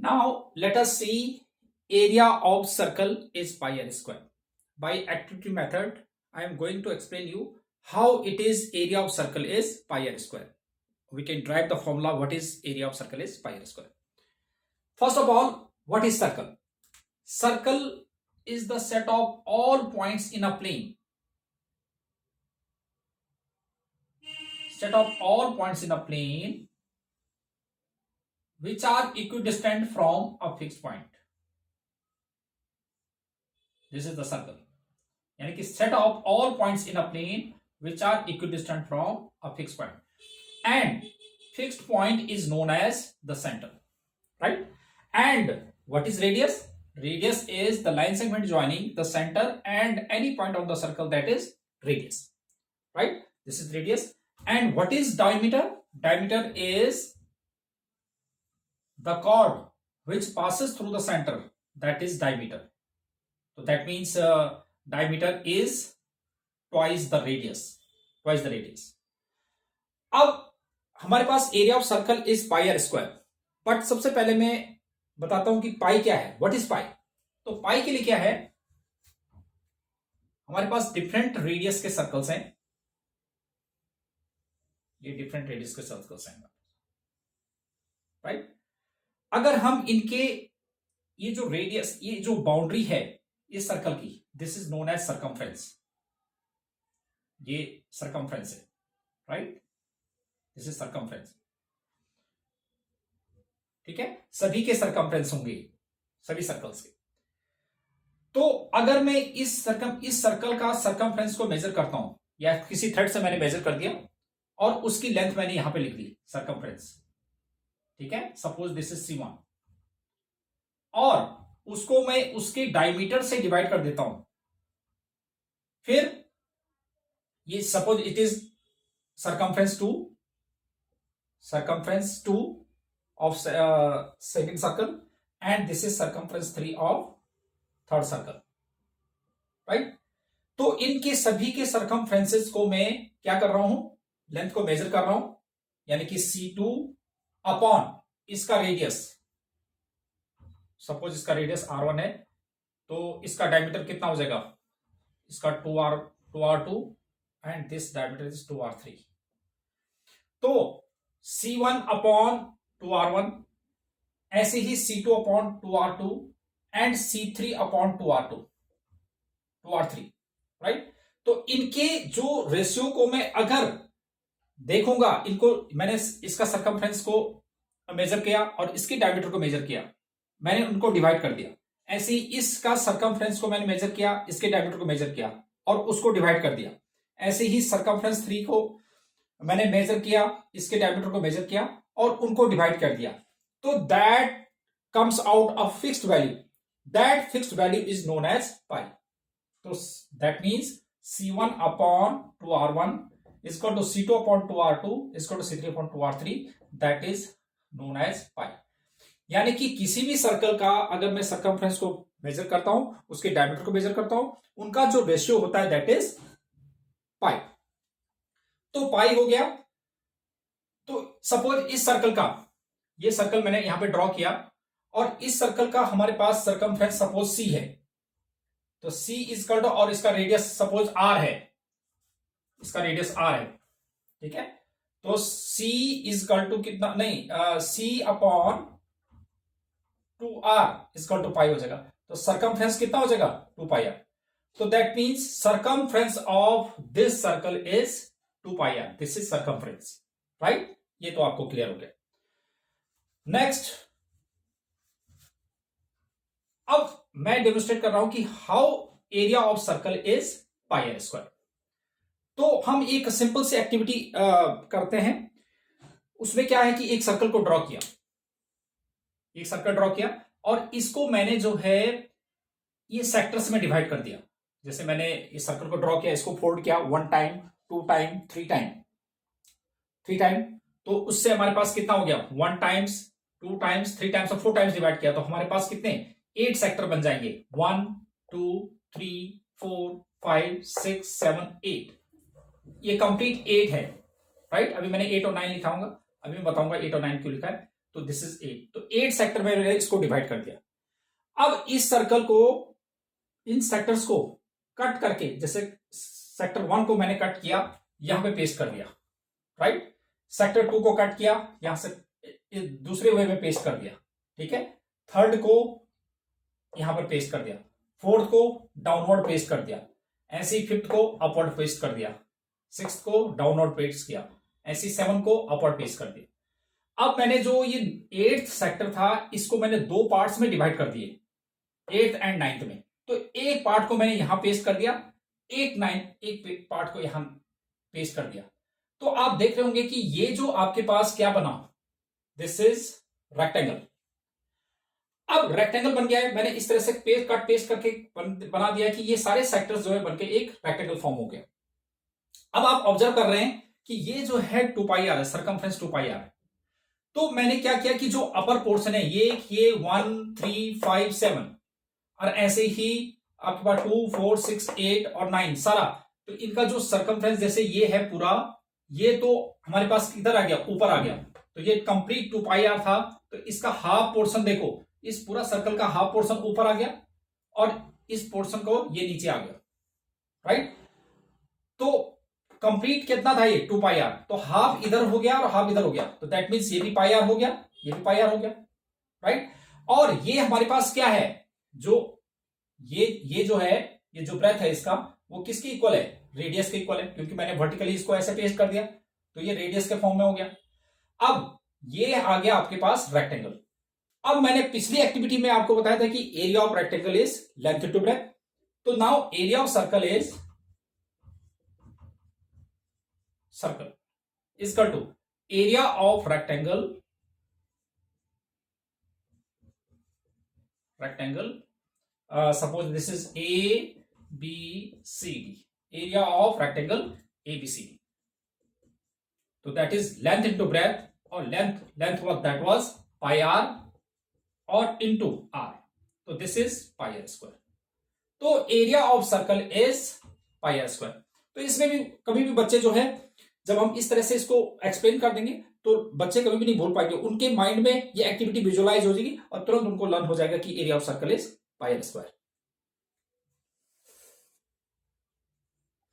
Now let us see area of circle is pi r square. By activity method, I am going to explain you how it is area of circle is pi r square. We can derive the formula what is area of circle is pi r square. First of all, what is circle? Circle is the set of all points in a plane. Set of all points in a plane which are equidistant from a fixed point. This is the circle. यानी कि set of all points in a plane which are equidistant from a fixed point. And fixed point is known as the center. Right? And what is radius? Radius is the line segment joining the center and any point on the circle, that is radius. Right? This is radius. And what is diameter? Diameter is the chord which passes through the center, that is diameter. So that means diameter is twice the radius. अब हमारे पास area of circle is pi r square. But सबसे पहले मैं बताता हूं कि pi क्या है. What is pi? तो पाई के लिए क्या है, हमारे पास डिफरेंट रेडियस के सर्कल्स हैं. ये डिफरेंट रेडियस के सर्कल्स हैं. राइट? अगर हम इनके ये जो रेडियस, ये जो बाउंड्री है इस सर्कल की, this is known as circumference. ये सर्कमफ्रेंस है. राइट? This is circumference. ठीक है? सभी के सर्कमफ्रेंस होंगे, सभी सर्कल्स के. तो अगर मैं इस सर्कल का सर्कमफ्रेंस को मेजर करता हूं, या किसी थ्रेड से मैंने मेजर कर दिया और उसकी लेंथ मैंने यहां पे लिख दी सर्कमफ्रेंस. ठीक है? सपोज दिस इज C1 और उसको मैं उसके डायमीटर से डिवाइड कर देता हूं. फिर ये suppose it is circumference 2 of second circle and this is circumference 3 of third circle. Right? तो इनके सभी के सर्कमफ्रेंसेस को मैं क्या कर रहा हूं, लेंथ को मेजर कर रहा हूं. यानी कि C2 अपॉन इसका रेडियस. सपोज इसका रेडियस R1 है, तो इसका डायमीटर कितना हो जाएगा, इसका 2R2 and this diameter is 2R3. तो C1 अपॉन 2R1, ऐसे ही C2 upon 2R2 and C3 upon 2R3. Right? तो इनके जो रेशियो को मैं अगर देखूंगा, इनको मैंने इसका सर्कमफ्रेंस को मेजर किया और इसके डायमीटर को मेजर किया, मैंने उनको डिवाइड कर दिया. ऐसे ही इसका सर्कमफ्रेंस को मैंने मेजर किया, इसके डायमीटर को मेजर किया और उसको डिवाइड कर दिया. ऐसे ही सर्कमफ्रेंस 3 को मैंने मेजर किया, इसके डायमीटर को मेजर किया और उनको डिवाइड कर दिया. तो that comes out a fixed value. That fixed value is known as pi. तो that means C1 upon 2R1 is equal to C2 upon 2R2 is equal to C3 upon 2R3. That is known as pi. यानी कि किसी भी circle का अगर मैं circumference को major करता हूं, उसके डायमीटर को मेजर करता हूं, उनका जो रेशियो होता है दैट इज पाई. तो पाई हो गया. तो सपोज इस सर्कल का, ये सर्कल मैंने यहां पे ड्रॉ किया और इस सर्कल का हमारे पास सर्कमफ्रेंस सपोज C है. तो C इज इक्वल टू, और इसका रेडियस सपोज R है, इसका रेडियस R है. ठीक है? तो C इज इक्वल टू कितना, नहीं, C upon 2R is equal to pi हो जाएगा. तो सर्कमफ्रेंस कितना हो जाएगा, 2 पाई R. तो that means circumference of this circle is 2 pi R. This is circumference. Right? ये तो आपको क्लियर हो गया. नेक्स्ट, अब मैं डेमोन्स्ट्रेट कर रहा हूं कि how area of circle is pi r square. तो हम एक सिंपल सी एक्टिविटी करते हैं. उसमें क्या है कि एक सर्कल को ड्रॉ किया, एक सर्कल ड्रॉ किया और इसको मैंने जो है ये सेक्टर्स में डिवाइड कर दिया. जैसे मैंने इस सर्कल को ड्रॉ किया, इसको फोल्ड किया 1 टाइम, 2 टाइम, 3 टाइम. तो उससे हमारे पास कितना हो गया, 1 टाइम्स, 2 टाइम्स, 3 टाइम्स और 4 टाइम्स डिवाइड किया. तो हमारे पास कितने, 8 सेक्टर बन जाएंगे. 1 2 3 4 5 6 7 8. ये कंप्लीट 8 है. राइट? अभी मैंने 8 और 9 लिखाऊंगा, अभी मैं बताऊंगा 8 और 9 क्यों लिखा है. तो दिस इज 8, तो 8 सेक्टर में मैंने इसको डिवाइड कर दिया। अब इस सर्कल को, इन सेक्टर्स को कट करके, जैसे सेक्टर 1 को मैंने कट किया, यहां पे पेस्ट कर दिया, राइट। सेक्टर 2 को कट किया, यहां से दूसरे वे में पेस्ट कर दिया, ठीक है। थर्ड को यहां पर पेस्ट कर दिया, फोर्थ को डाउनवर्ड पेस्ट कर दिया, ऐसे ही फिफ्थ को अपवर्ड पेस्ट कर दिया, सिक्स्थ को डाउनवर्ड पेस्ट किया, ऐसे ही 7 को अपवर्ड पेस्ट कर दिया। अब मैंने जो ये 8th सेक्टर था, इसको मैंने 2 पार्ट्स में डिवाइड कर दिए, 8th एंड 9th में। तो एक पार्ट को मैंने यहां पेस्ट कर दिया, एक पार्ट को यहां पेस्ट कर दिया। तो आप देख रहे होंगे कि ये जो आपके पास क्या बना, दिस इज रेक्टेंगल। अब रेक्टेंगल बन गया है, मैंने इस तरह से पेस्ट करके बना दिया कि ये सारे सेक्टर्स जो है बनके एक रेक्टेंगल फॉर्म हो गया। अब आप ऑब्जर्व कर रहे हैं कि ये जो है 2 पाई आर है, सर्कमफ्रेंस 2 पाई आर है। तो मैंने क्या किया कि जो अपर पोर्शन है ये 1 3 5 7 और ऐसे ही आपके पास 2 4 6 8 और 9 सारा, तो इनका जो सर्कमफ्रेंस जैसे ये है पूरा, ये तो हमारे पास इधर आ गया, ऊपर आ गया, तो ये कंप्लीट 2 पाई आर था। तो इसका हाफ पोर्शन देखो, इस पूरा सर्कल का हाफ पोर्शन ऊपर आ गया और इस पोर्शन को ये नीचे आ गया, राइट। तो कंप्लीट कितना था ये 2 पाई आर, तो हाफ इधर हो गया और हाफ इधर हो गया, तो दैट मीन्स ये भी पाई आर हो गया, ये भी पाई आर हो गया, राइट। और ये हमारे पास क्या है, जो ये जो है, ये जो ब्रेथ है इसका, वो किसकी इक्वल है, रेडियस के इक्वल है, क्योंकि मैंने वर्टिकली इसको ऐसे पेस्ट कर दिया, तो ये रेडियस के फॉर्म में हो गया। अब ये आ गया आपके पास रेक्टेंगल। अब मैंने पिछली एक्टिविटी में आपको बताया था कि area of rectangle is length to breadth, तो now area of circle is equal to area of rectangle suppose this is A B C D, area of rectangle ABCD. So that is length into breadth, or length was, that was pi r or into r. So this is pi r square. तो area of circle is pi r square. तो इसमें भी कभी भी बच्चे जो है, जब हम इस तरह से इसको एक्सप्लेन कर देंगे तो बच्चे कभी भी नहीं भूल पाएंगे, उनके माइंड में ये एक्टिविटी विजुअलाइज हो जाएगी और तुरंत उनको लर्न हो जाएगा कि area of circle is pi r square.